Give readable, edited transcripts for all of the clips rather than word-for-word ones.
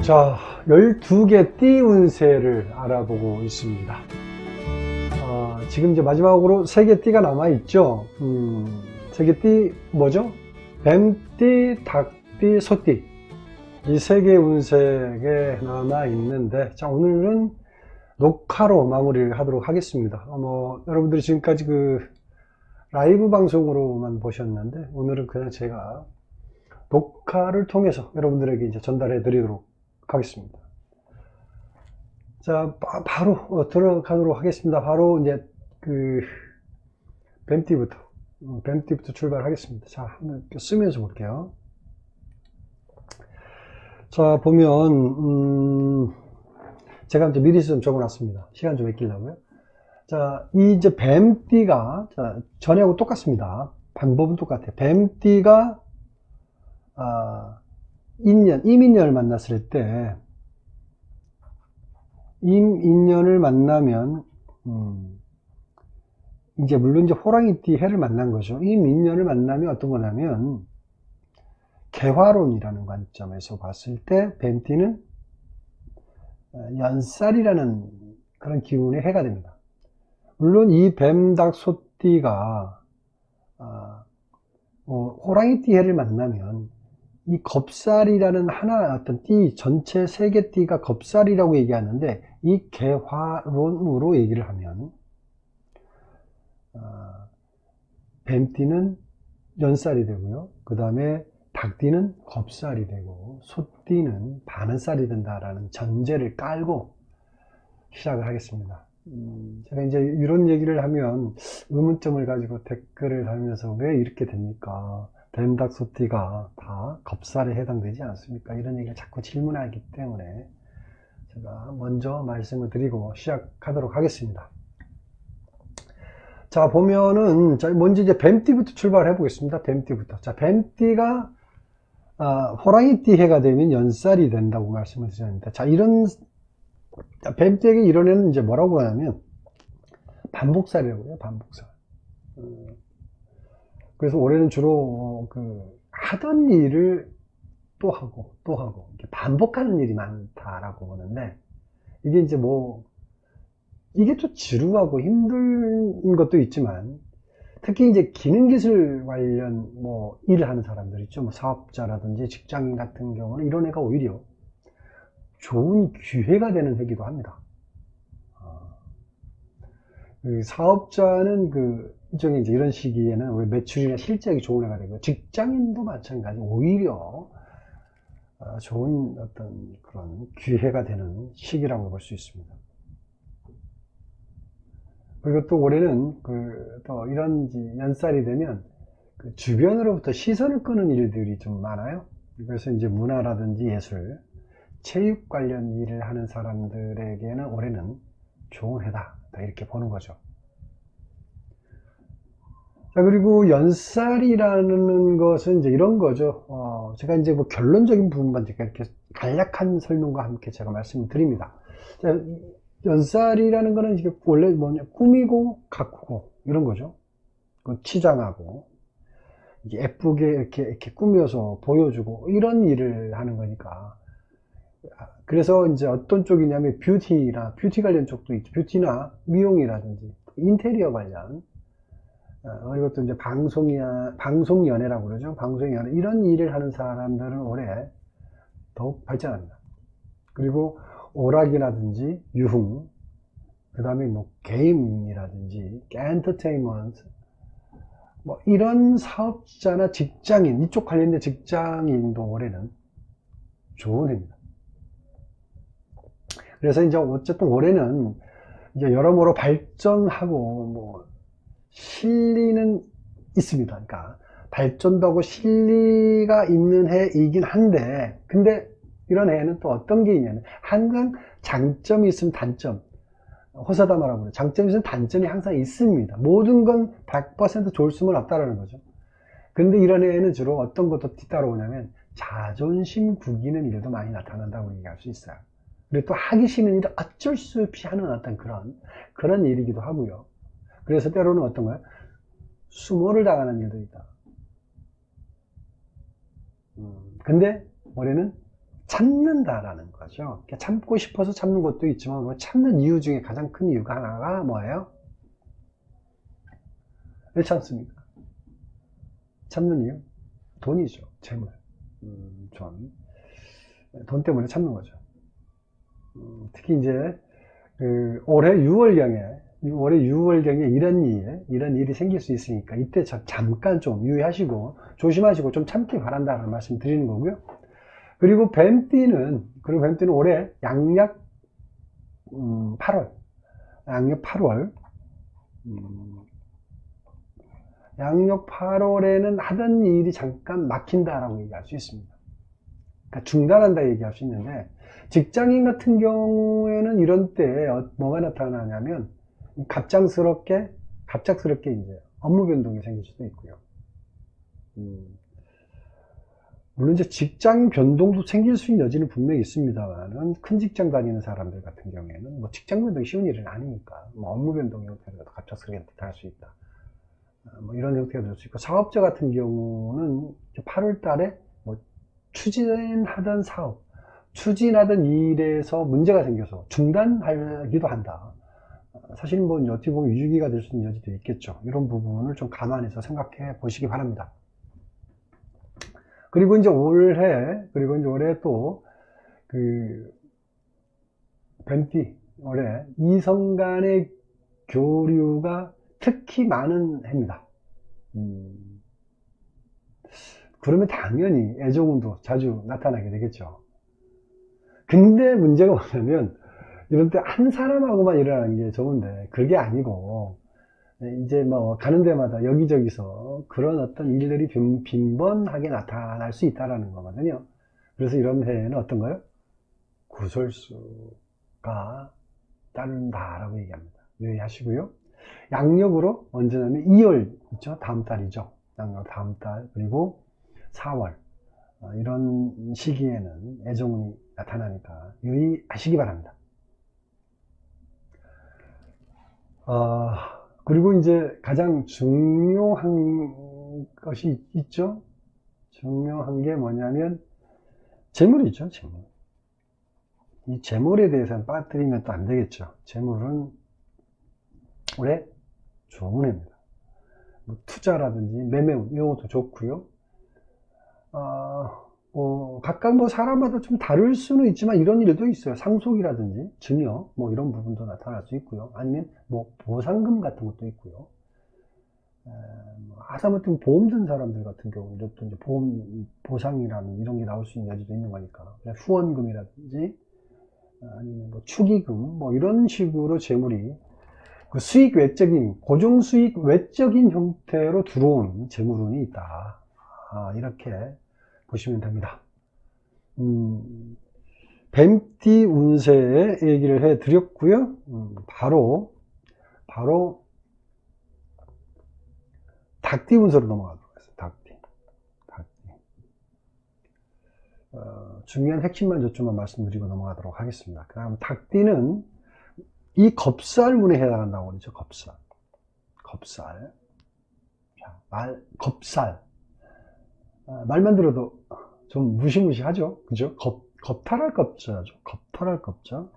자, 12개 띠 운세를 알아보고 있습니다. 지금 이제 마지막으로 3개 띠가 남아있죠. 3개 띠 뭐죠? 뱀띠, 닭띠, 소띠. 이 3개 운세에 남아있는데, 자, 오늘은 녹화로 마무리를 하도록 하겠습니다. 여러분들이 지금까지 라이브 방송으로만 보셨는데, 오늘은 그냥 제가 녹화를 통해서 여러분들에게 이제 전달해 드리도록 하겠습니다. 자, 바로 들어가도록 하겠습니다. 바로 이제 뱀띠부터 출발하겠습니다. 자, 한번 쓰면서 볼게요. 자, 보면 제가 이제 미리 좀 적어놨습니다. 시간 좀 아끼려고요. 자, 이 이제 뱀띠가 전에하고 똑같습니다. 방법은 똑같아요. 뱀띠가 임인년을 만났을 때, 임인년을 만나면, 이제 물론 이제 호랑이띠 해를 만난 거죠. 임인년을 만나면 어떤 거냐면, 개화론이라는 관점에서 봤을 때, 뱀띠는 연살이라는 그런 기운의 해가 됩니다. 물론 이 뱀닭 소띠가, 호랑이띠 해를 만나면, 이 겁살이라는 어떤 띠, 전체 3개 띠가 겁살이라고 얘기하는데, 이 개화론으로 얘기를 하면, 뱀띠는 연살이 되고요. 그 다음에 닭띠는 겁살이 되고, 소띠는 바는살이 된다라는 전제를 깔고 시작을 하겠습니다. 제가 이제 이런 얘기를 하면 의문점을 가지고 댓글을 달면서 왜 이렇게 됩니까? 뱀닭 소띠가 다 겁살에 해당되지 않습니까? 이런 얘기를 자꾸 질문하기 때문에 제가 먼저 말씀을 드리고 시작하도록 하겠습니다. 자, 보면은, 먼저 이제 뱀띠부터 출발해 보겠습니다. 뱀띠부터. 자, 뱀띠가, 호랑이띠 해가 되면 연살이 된다고 말씀을 드렸는데, 자, 뱀띠에게 이런 애는 이제 뭐라고 하냐면, 반복살이라고 해요, 반복살. 그래서 올해는 주로 하던 일을 또 하고 이렇게 반복하는 일이 많다라고 보는데, 이게 이제 이게 또 지루하고 힘든 것도 있지만, 특히 이제 기능기술 관련 일을 하는 사람들 있죠. 사업자라든지 직장인 같은 경우는 이런 애가 오히려 좋은 기회가 되는 해기도 합니다. 사업자는 일종의 이제 이런 시기에는 우리 매출이나 실적이 좋은 해가 되고, 직장인도 마찬가지 오히려 좋은 어떤 그런 기회가 되는 시기라고 볼 수 있습니다. 그리고 또 올해는 또 이런 연살이 되면 주변으로부터 시선을 끄는 일들이 좀 많아요. 그래서 이제 문화라든지 예술, 체육 관련 일을 하는 사람들에게는 올해는 좋은 해다, 이렇게 보는 거죠. 자, 그리고 연살이라는 것은 이제 이런 거죠. 제가 이제 결론적인 부분만 이렇게 간략한 설명과 함께 제가 말씀을 드립니다. 자, 연살이라는 거는 이게 원래 꾸미고 가꾸고 이런 거죠. 치장하고 이게 예쁘게 이렇게 꾸며서 보여주고 이런 일을 하는 거니까. 그래서 이제 어떤 쪽이냐면 뷰티 관련 쪽도 있죠. 뷰티나 미용이라든지 인테리어 관련, 그리고 또 이제 방송연예라고 그러죠. 방송연예 이런 일을 하는 사람들은 올해 더욱 발전합니다. 그리고 오락이라든지 유흥, 그 다음에 게임이라든지 엔터테인먼트, 이런 사업자나 직장인, 이쪽 관련된 직장인도 올해는 좋은 해입니다. 그래서 이제 어쨌든 올해는 이제 여러모로 발전하고 실리는 있습니다. 그러니까 발전도 하고 실리가 있는 해이긴 한데, 근데 이런 해에는 또 어떤 게 있냐면, 항상 장점이 있으면 단점, 호사다마라고 그래요. 장점이 있으면 단점이 항상 있습니다. 모든 건 100% 좋을 수는 없다라는 거죠. 근데 이런 해에는 주로 어떤 것도 뒤따라오냐면, 자존심 구기는 일도 많이 나타난다고 얘기할 수 있어요. 그리고 또 하기 싫은 일을 어쩔 수 없이 하는 어떤 그런 일이기도 하고요. 그래서 때로는 어떤 거예요? 수모를 당하는 일도 있다. 근데 올해는 참는다라는 거죠. 참고 싶어서 참는 것도 있지만, 뭐 참는 이유 중에 가장 큰 이유가 하나가 뭐예요? 왜 참습니까? 참는 이유? 돈이죠. 재물. 돈 때문에 참는 거죠. 특히 이제, 올해 6월경에 이런 일이 생길 수 있으니까, 이때 잠깐 좀 유의하시고, 조심하시고 좀 참기 바란다는 말씀 드리는 거고요. 그리고 뱀띠는 올해 양력 8월, 양력 8월에는 하던 일이 잠깐 막힌다라고 얘기할 수 있습니다. 그러니까 중단한다 얘기할 수 있는데, 직장인 같은 경우에는 이런 때 뭐가 나타나냐면, 갑작스럽게 이제 업무 변동이 생길 수도 있고요. 물론 이제 직장 변동도 생길 수 있는 여지는 분명히 있습니다만은, 큰 직장 다니는 사람들 같은 경우에는 뭐 직장 변동이 쉬운 일은 아니니까, 뭐 업무 변동 형태로 갑작스럽게 나타날 수 있다. 뭐 이런 형태가 될 수 있고, 사업자 같은 경우는 8월 달에 뭐 추진하던 일에서 문제가 생겨서 중단하기도 한다. 사실 뭐 어떻게 보면 위기가 될 수 있는 여지도 있겠죠. 이런 부분을 좀 감안해서 생각해 보시기 바랍니다. 그리고 이제 올해 또 뱀띠 올해 이성 간의 교류가 특히 많은 해입니다. 그러면 당연히 애정운도 자주 나타나게 되겠죠. 근데 문제가 뭐냐면, 이런 때 한 사람하고만 일어나는 게 좋은데, 그게 아니고, 이제 뭐 가는 데마다 여기저기서 그런 어떤 일들이 빈번하게 나타날 수 있다는 거거든요. 그래서 이런 해에는 어떤 거요? 구설수가 따른다라고 얘기합니다. 유의하시고요. 양력으로 언제냐면 2월 있죠? 다음 달이죠. 양력 다음 달, 그리고 4월 이런 시기에는 애정운이 나타나니까 유의하시기 바랍니다. 그리고 이제 가장 중요한 것이 있죠. 중요한 게 뭐냐면 재물이죠. 재물. 이 재물에 대해서는 빠뜨리면 또 안 되겠죠. 재물은 올해 좋은 해입니다. 뭐 투자라든지 매매운 이런 것도 좋고요. 각각 뭐 사람마다 좀 다를 수는 있지만 이런 일도 있어요. 상속이라든지 증여 뭐 이런 부분도 나타날 수 있고요. 아니면 뭐 보상금 같은 것도 있고요. 하다못해 보험 든 사람들 같은 경우는 또 이제 보상이라는 이런 게 나올 수 있는 여지도 있는 거니까, 후원금이라든지 아니면 뭐 축의금 뭐 이런 식으로 재물이 그 수익 외적인 고정 수익 외적인 형태로 들어온 재물운이 있다. 이렇게 보시면 됩니다. 뱀띠 운세 얘기를 해 드렸고요. 바로 닭띠 운세로 넘어가도록 하겠습니다. 닭띠. 중요한 핵심만 저쪽만 말씀드리고 넘어가도록 하겠습니다. 그 다음 닭띠는 이 겁살운에 해당한다고 그러죠. 겁살. 자, 겁살. 말만 들어도 좀 무시무시하죠. 그죠? 겁탈할 겁자죠. 겁탈할 겁자.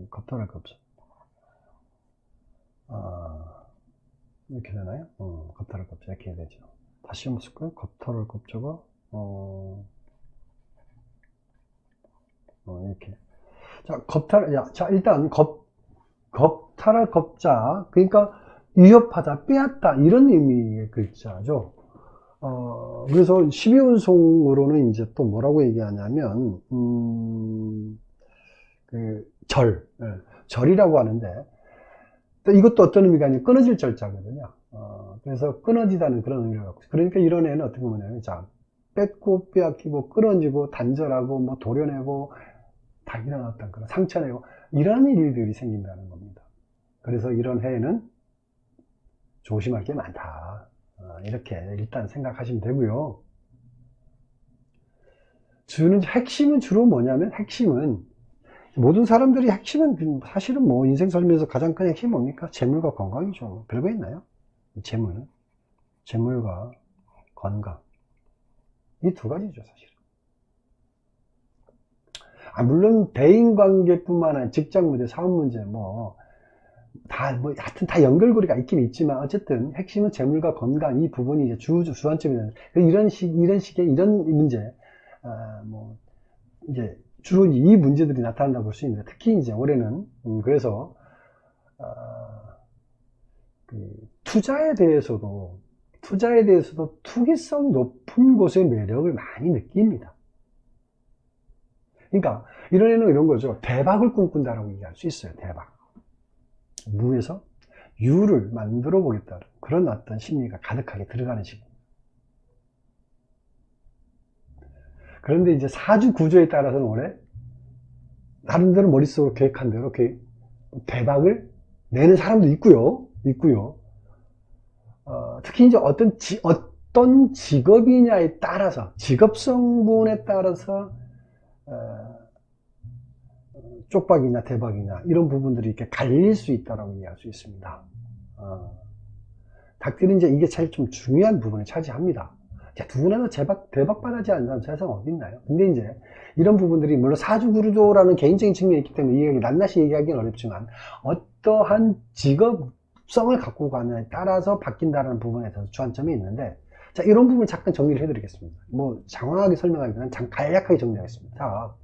겁탈할 겁자. 이렇게 되나요? 겁탈할 겁자. 이렇게 되죠. 다시 한번 쓸까요? 겁탈할 겁자가, 이렇게. 자, 일단, 겁탈할 겁자. 그러니까, 위협하다, 빼앗다, 이런 의미의 글자죠. 그래서 12운송으로는 이제 또 뭐라고 얘기하냐면, 절이라고 하는데, 또 이것도 어떤 의미가 아니면 끊어질 절자거든요. 그래서 끊어지다는 그런 의미를 갖고, 그러니까 이런 애는 어떻게 보냐면, 자, 뺏고, 빼앗기고, 끊어지고, 단절하고, 뭐, 도려내고, 다 일어났던 그런 상처내고, 이런 일들이 생긴다는 겁니다. 그래서 이런 해에는 조심할 게 많다. 이렇게 일단 생각하시면 되고요. 핵심은 주로 뭐냐면, 모든 사람들이 핵심은 사실은 뭐 인생 살면서 가장 큰 핵심이 뭡니까? 재물과 건강이죠. 별거 있나요? 재물과 건강. 이 두 가지죠, 사실은. 물론 대인관계뿐만 아니라 직장 문제, 사업 문제, 하여튼 다 연결고리가 있긴 있지만, 어쨌든 핵심은 재물과 건강, 이 부분이 이제 주안점이 되는, 이런 식의 이런 문제, 이제 주로 이 문제들이 나타난다고 볼 수 있는데, 특히 이제 올해는, 그래서, 투자에 대해서도 투기성 높은 곳의 매력을 많이 느낍니다. 그러니까 이런 애는 이런 거죠. 대박을 꿈꾼다라고 얘기할 수 있어요. 대박. 무에서 유를 만들어 보겠다는 그런 어떤 심리가 가득하게 들어가는 시기입니다. 그런데 이제 사주 구조에 따라서는 올해 나름대로 머릿속으로 계획한 대로 대박을 내는 사람도 있고요. 특히 이제 어떤 직업이냐에 따라서, 직업 성분에 따라서 쪽박이냐 대박이냐 이런 부분들이 이렇게 갈릴 수 있다고 이해할 수 있습니다. 닭들이 이제 이게 제일 좀 중요한 부분을 차지합니다. 누구나 대박 받아지 않는 사람 세상 어디 있나요? 근데 이제 이런 부분들이 물론 사주 구조라는 개인적인 측면이 있기 때문에 이게 낱낱이 얘기하기는 어렵지만, 어떠한 직업성을 갖고 가느냐에 따라서 바뀐다는 부분에 대해서 주안점이 있는데, 자, 이런 부분을 잠깐 정리를 해드리겠습니다. 장황하게 설명하기보다는 간략하게 정리하겠습니다. 자,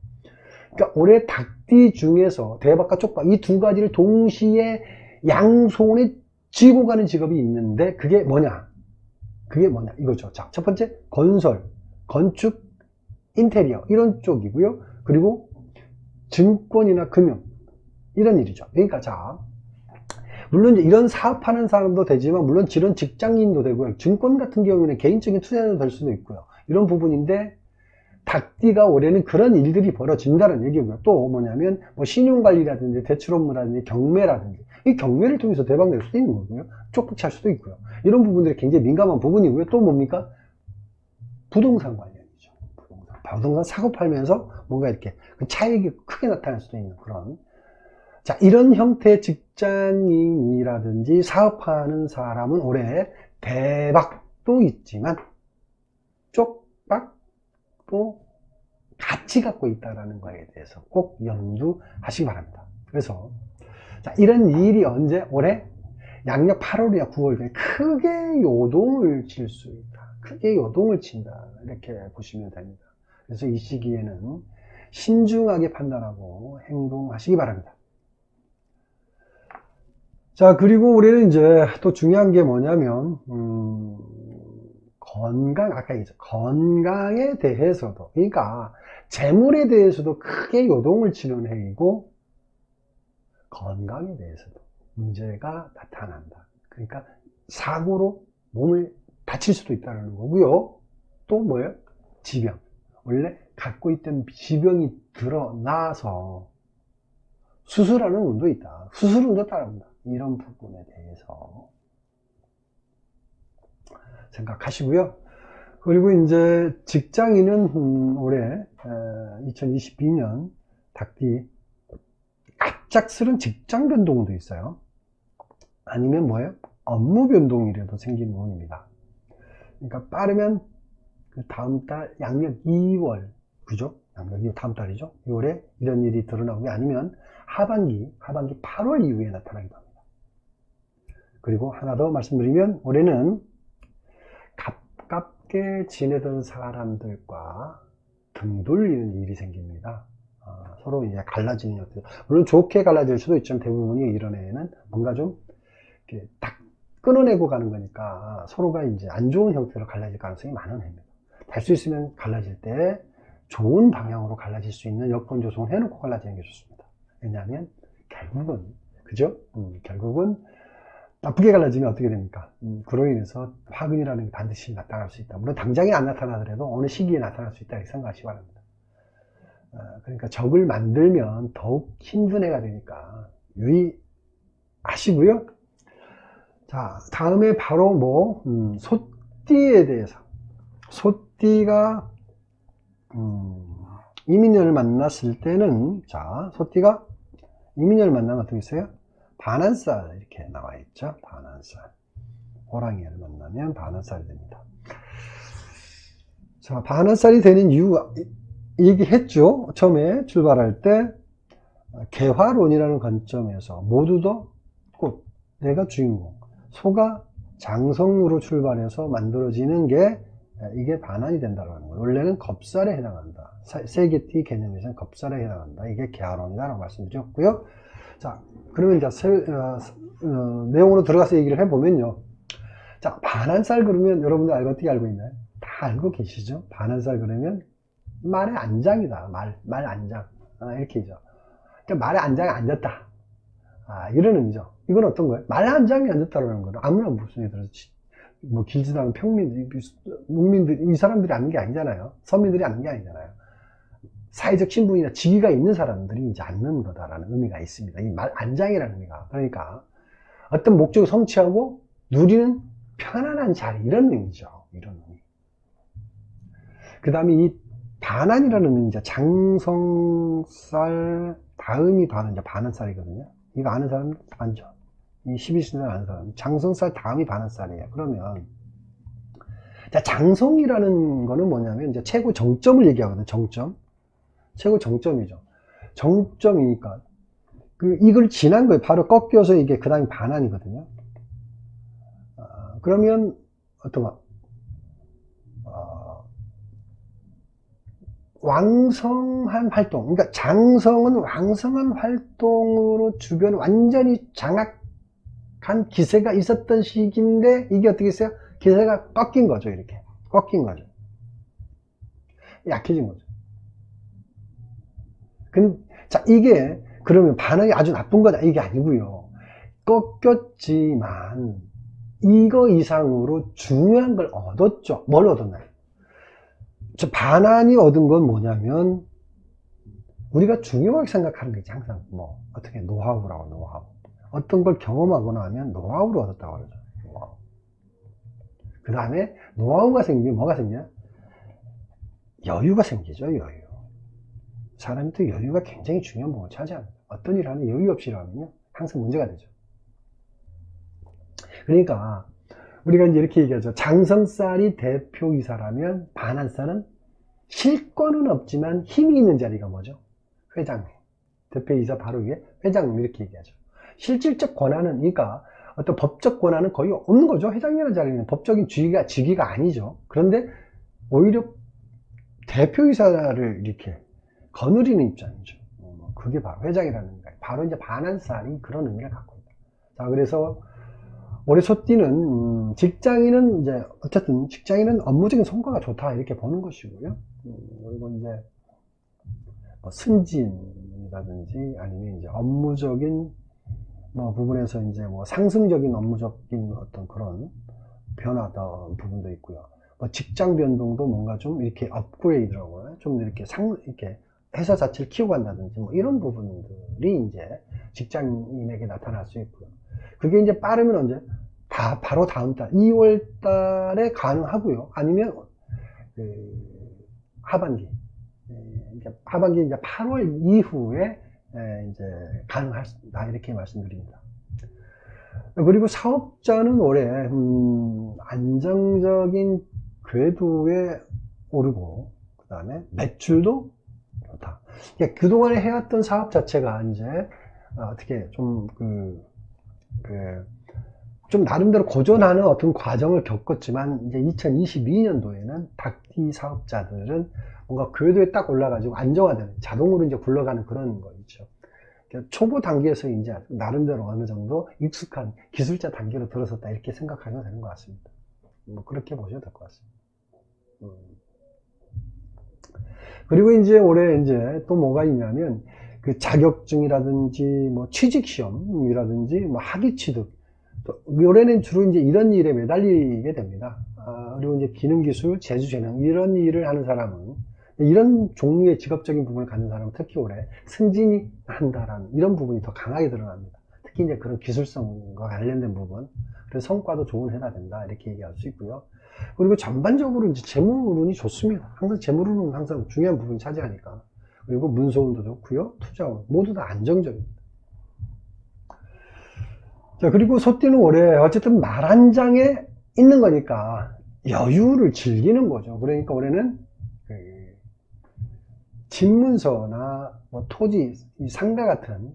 그러니까 올해 닭띠 중에서 대박과 쪽박 이 두 가지를 동시에 양손에 쥐고 가는 직업이 있는데, 그게 뭐냐 이거죠. 자, 첫 번째 건설, 건축, 인테리어 이런 쪽이고요. 그리고 증권이나 금융 이런 일이죠. 그러니까 자, 물론 이런 사업하는 사람도 되지만, 물론 이런 직장인도 되고요. 증권 같은 경우에는 개인적인 투자도 될 수도 있고요. 이런 부분인데, 닭띠가 올해는 그런 일들이 벌어진다는 얘기고요. 또 뭐냐면 신용관리라든지 대출 업무라든지 경매라든지, 이 경매를 통해서 대박 낼 수도 있는 거고요. 쪽박 찰 수도 있고요. 이런 부분들이 굉장히 민감한 부분이고요. 또 뭡니까? 부동산 관련이죠. 부동산 사고 팔면서 뭔가 이렇게 차익이 크게 나타날 수도 있는 그런, 자, 이런 형태의 직장인이라든지 사업하는 사람은 올해 대박도 있지만 쪽박도 같이 갖고 있다는 거에 대해서 꼭 염두하시기 바랍니다. 그래서 자, 이런 일이 언제? 올해 양력 8월이나 9월 크게 요동을 칠 수 있다. 크게 요동을 친다. 이렇게 보시면 됩니다. 그래서 이 시기에는 신중하게 판단하고 행동하시기 바랍니다. 자, 그리고 올해는 이제 또 중요한 게 뭐냐면, 아까 얘기했죠. 건강에 대해서도, 그러니까 재물에 대해서도 크게 요동을 치는 해이고, 건강에 대해서도 문제가 나타난다. 그러니까 사고로 몸을 다칠 수도 있다는 거고요. 또 뭐예요? 지병. 원래 갖고 있던 지병이 드러나서 수술하는 운도 있다. 수술운도 따라온다. 이런 부분에 대해서 생각하시고요. 그리고 이제 직장인은 올해 2022년 닭띠 갑작스런 직장 변동도 있어요. 아니면 뭐예요? 업무 변동이라도 생기는 운입니다. 그러니까 빠르면 그 다음 달 양력 2월, 그죠? 양력 2월 다음 달이죠. 2월에 이런 일이 드러나고, 아니면 하반기 8월 이후에 나타나기도 합니다. 그리고 하나 더 말씀드리면, 올해는 가깝게 지내던 사람들과 등 돌리는 일이 생깁니다. 서로 이제 갈라지는 형태. 물론 좋게 갈라질 수도 있지만, 대부분이 이런 애는 뭔가 좀 이렇게 딱 끊어내고 가는 거니까 서로가 이제 안 좋은 형태로 갈라질 가능성이 많은 해입니다. 될 수 있으면 갈라질 때 좋은 방향으로 갈라질 수 있는 여건 조성을 해놓고 갈라지는 게 좋습니다. 왜냐하면 결국은, 그죠? 결국은 나쁘게 갈라지면 어떻게 됩니까? 그로 인해서 화근이라는 게 반드시 나타날 수 있다. 물론 당장에 안 나타나더라도 어느 시기에 나타날 수 있다, 이렇게 생각하시기 바랍니다. 그러니까 적을 만들면 더욱 힘든 해가 되니까 유의하시고요. 자, 다음에 바로 소띠에 대해서. 소띠가 이민년을 만났을 때는, 자, 소띠가 이민년을 만나면 어떻게 있어요? 반한살 이렇게 나와 있죠. 반한살. 호랑이를 만나면 반한살이 됩니다. 자, 반한살이 되는 이유가, 얘기했죠. 처음에 출발할 때 개화론이라는 관점에서 모두도 꽃, 내가 주인공, 소가 장성으로 출발해서 만들어지는 게 이게 반환이 된다는 거예요. 원래는 겁살에 해당한다. 세계띠 개념에서는 겁살에 해당한다. 이게 개화론이라고 말씀드렸고요. 자, 그러면 이제 내용으로 들어가서 얘기를 해보면요. 자, 반환살 그러면 여러분들 어떻게 알고 있나요? 다 알고 계시죠? 반환살 그러면 말의 안장이다. 말 안장. 이렇게죠. 그러니까 말의 안장에 앉았다. 이런 의미죠. 이건 어떤 거예요? 말 안장에 앉았다라는 거는 아무나 무슨 얘기 들어서 뭐 길지도 않은 평민들, 문민들, 이 사람들이 앉는 게 아니잖아요. 서민들이 앉는 게 아니잖아요. 사회적 신분이나 직위가 있는 사람들이 이제 앉는 거다라는 의미가 있습니다. 이 말 안장이라는 의미가. 그러니까 어떤 목적을 성취하고 누리는 편안한 자리, 이런 의미죠. 이런 의미. 그 다음에 이 반환이라는 의미는 이제 장성살 다음이 바로 이제 반환살이거든요. 이거 아는 사람 알죠? 이 12신을 아는 사람. 장성살 다음이 반환살이에요. 그러면, 자, 장성이라는 거는 뭐냐면 이제 최고 정점을 얘기하거든요. 정점. 최고 정점이죠. 정점이니까. 이걸 지난 거예요. 바로 꺾여서 이게 그 다음에 반환이거든요. 그러면, 왕성한 활동, 그러니까 장성은 왕성한 활동으로 주변 완전히 장악한 기세가 있었던 시기인데, 이게 어떻게 했어요? 기세가 꺾인 거죠. 이렇게 꺾인 거죠. 약해진 거죠. 자, 이게 그러면 반응이 아주 나쁜 거다, 이게 아니고요. 꺾였지만 이거 이상으로 중요한 걸 얻었죠. 뭘 얻었나요? 반환이 얻은 건 뭐냐면, 우리가 중요하게 생각하는 게 항상 뭐 어떻게 노하우라고. 노하우, 어떤 걸 경험하거나 하면 노하우를 얻었다고 그러죠. 노하우. 그 다음에 노하우가 생기면 뭐가 생겨요? 여유가 생기죠. 여유. 사람한테 여유가 굉장히 중요한 부분을 차지합니다. 어떤 일을 하면 여유 없이 일하면요 항상 문제가 되죠. 그러니까 우리가 이제 이렇게 얘기하죠. 장성살이 대표이사라면 반환살은 실권은 없지만 힘이 있는 자리가 뭐죠? 회장님. 대표이사 바로 위에 회장님, 이렇게 얘기하죠. 실질적 권한은, 그러니까 어떤 법적 권한은 거의 없는 거죠. 회장이라는 자리는 법적인 직위가 아니죠. 그런데 오히려 대표이사를 이렇게 거느리는 입장이죠. 그게 바로 회장이라는 거예요. 바로 이제 반환살이 그런 의미를 갖고 있다. 자, 그래서 올해 소띠는 직장인은 이제 어쨌든 직장인은 업무적인 성과가 좋다, 이렇게 보는 것이고요. 그리고 이제 뭐 승진이라든지 아니면 이제 업무적인 뭐 부분에서 이제 뭐 상승적인 업무적인 어떤 그런 변화던 부분도 있고요. 뭐 직장 변동도 뭔가 좀 이렇게 업그레이드라고 좀 이렇게 이렇게 회사 자체를 키우고 간다든지 뭐 이런 부분들이 이제 직장인에게 나타날 수 있고요. 그게 이제 빠르면 언제? 바로 다음 달, 2월 달에 가능하고요. 아니면, 하반기. 하반기 이제 8월 이후에, 이제 가능하다, 이렇게 말씀드립니다. 그리고 사업자는 올해, 안정적인 궤도에 오르고, 그 다음에 매출도 좋다. 그동안에 해왔던 사업 자체가 이제, 어떻게 좀 좀 나름대로 고전하는 어떤 과정을 겪었지만, 이제 2022년도에는 닭띠 사업자들은 뭔가 궤도에 딱 올라가지고 안정화되는, 자동으로 이제 굴러가는 그런 거 있죠. 초보 단계에서 이제 나름대로 어느 정도 익숙한 기술자 단계로 들어섰다, 이렇게 생각하셔도 되는 것 같습니다. 뭐 그렇게 보셔도 될 것 같습니다. 그리고 이제 올해 이제 또 뭐가 있냐면, 그 자격증이라든지 뭐 취직시험이라든지 뭐 학위 취득, 또 올해는 주로 이제 이런 일에 매달리게 됩니다. 그리고 이제 기능기술, 제주재능 이런 일을 하는 사람은, 이런 종류의 직업적인 부분을 갖는 사람은 특히 올해 승진이 한다라는 이런 부분이 더 강하게 드러납니다. 특히 이제 그런 기술성과 관련된 부분, 그래서 성과도 좋은 해가 된다, 이렇게 얘기할 수 있고요. 그리고 전반적으로 이제 재물운이 좋습니다. 항상 재물운은 항상 중요한 부분을 차지하니까. 그리고 문서운도 좋고요, 투자운 모두 다 안정적입니다. 자, 그리고 소띠는 올해 어쨌든 말 한 장에 있는 거니까 여유를 즐기는 거죠. 그러니까 올해는 집문서나 뭐 토지, 이 상가 같은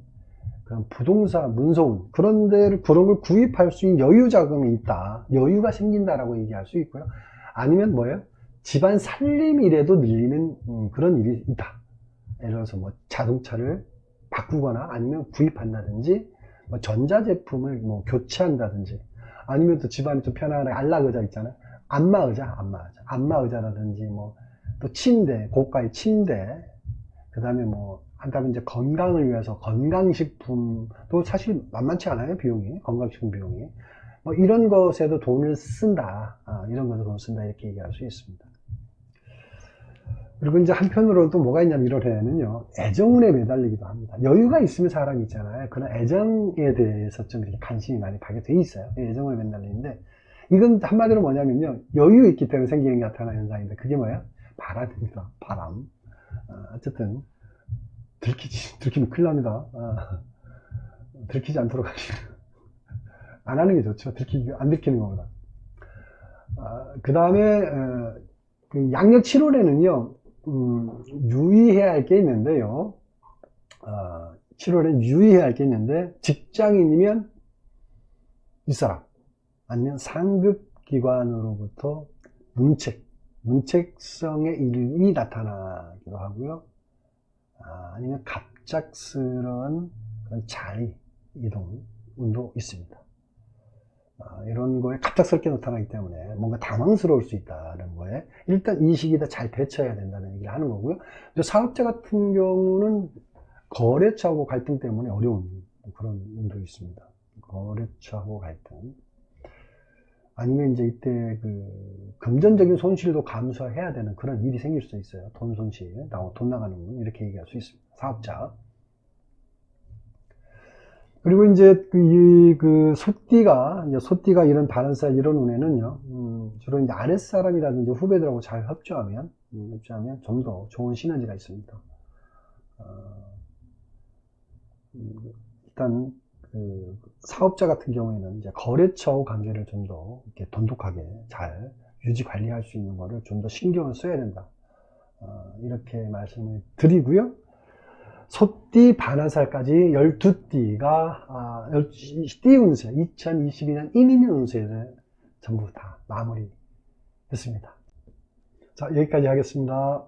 그런 부동산, 문서운 그런 걸 구입할 수 있는 여유 자금이 있다. 여유가 생긴다라고 얘기할 수 있고요. 아니면 뭐예요? 집안 살림이라도 늘리는 그런 일이 있다. 예를 들어서 뭐 자동차를 바꾸거나 아니면 구입한다든지 뭐 전자제품을 뭐 교체한다든지 아니면 또 집안이 좀 편안하게 안락의자 있잖아요. 안마의자라든지 뭐 또 침대, 고가의 침대, 그 다음에 뭐 한다면 이제 건강을 위해서 건강식품도 사실 만만치 않아요. 비용이, 건강식품 비용이. 뭐 이런 것에도 돈을 쓴다. 이런 것도 돈을 쓴다. 이렇게 얘기할 수 있습니다. 그리고 이제 한편으로는 또 뭐가 있냐면 이런 해는요, 애정운에 매달리기도 합니다. 여유가 있으면 사람이 있잖아요. 그런 애정에 대해서 좀 이렇게 관심이 많이 가게 돼 있어요. 애정을 매달리는데, 이건 한마디로 뭐냐면요, 여유 있기 때문에 생기는 나타나는 현상인데, 그게 뭐예요? 바람입니다. 바람. 어쨌든, 들키면 큰일 납니다. 들키지 않도록 하시면. 안 하는 게 좋죠. 안 들키는 것보다. 그 다음에, 그 양력 7월에는요, 유의해야 할 게 있는데요. 7월에 유의해야 할 게 있는데, 직장인이면 윗사람, 아니면 상급기관으로부터 문책성의 일이 나타나기도 하고요. 아니면 갑작스러운 그런 자리 이동도 있습니다. 이런 거에 갑작스럽게 나타나기 때문에 뭔가 당황스러울 수 있다는 거에 일단 이 시기에 잘 대처해야 된다는 얘기를 하는 거고요. 사업자 같은 경우는 거래처하고 갈등 때문에 어려운 그런 운도 있습니다. 거래처하고 갈등. 아니면 이제 이때 그 금전적인 손실도 감수해야 되는 그런 일이 생길 수도 있어요. 돈 손실, 돈 나가는 분, 이렇게 얘기할 수 있습니다. 사업자. 그리고 이제 소띠가 이런 바란살 이런 운에는요, 주로 이제 아랫사람이라든지 후배들하고 잘 협조하면 좀 더 좋은 시너지가 있습니다. 일단, 사업자 같은 경우에는 이제 거래처 관계를 좀 더 이렇게 돈독하게 잘 유지 관리할 수 있는 거를 좀 더 신경을 써야 된다. 이렇게 말씀을 드리고요. 소띠 반환살까지 12띠가, 12띠 운세, 2022년 임인년 운세를 전부 다 마무리 했습니다. 자, 여기까지 하겠습니다.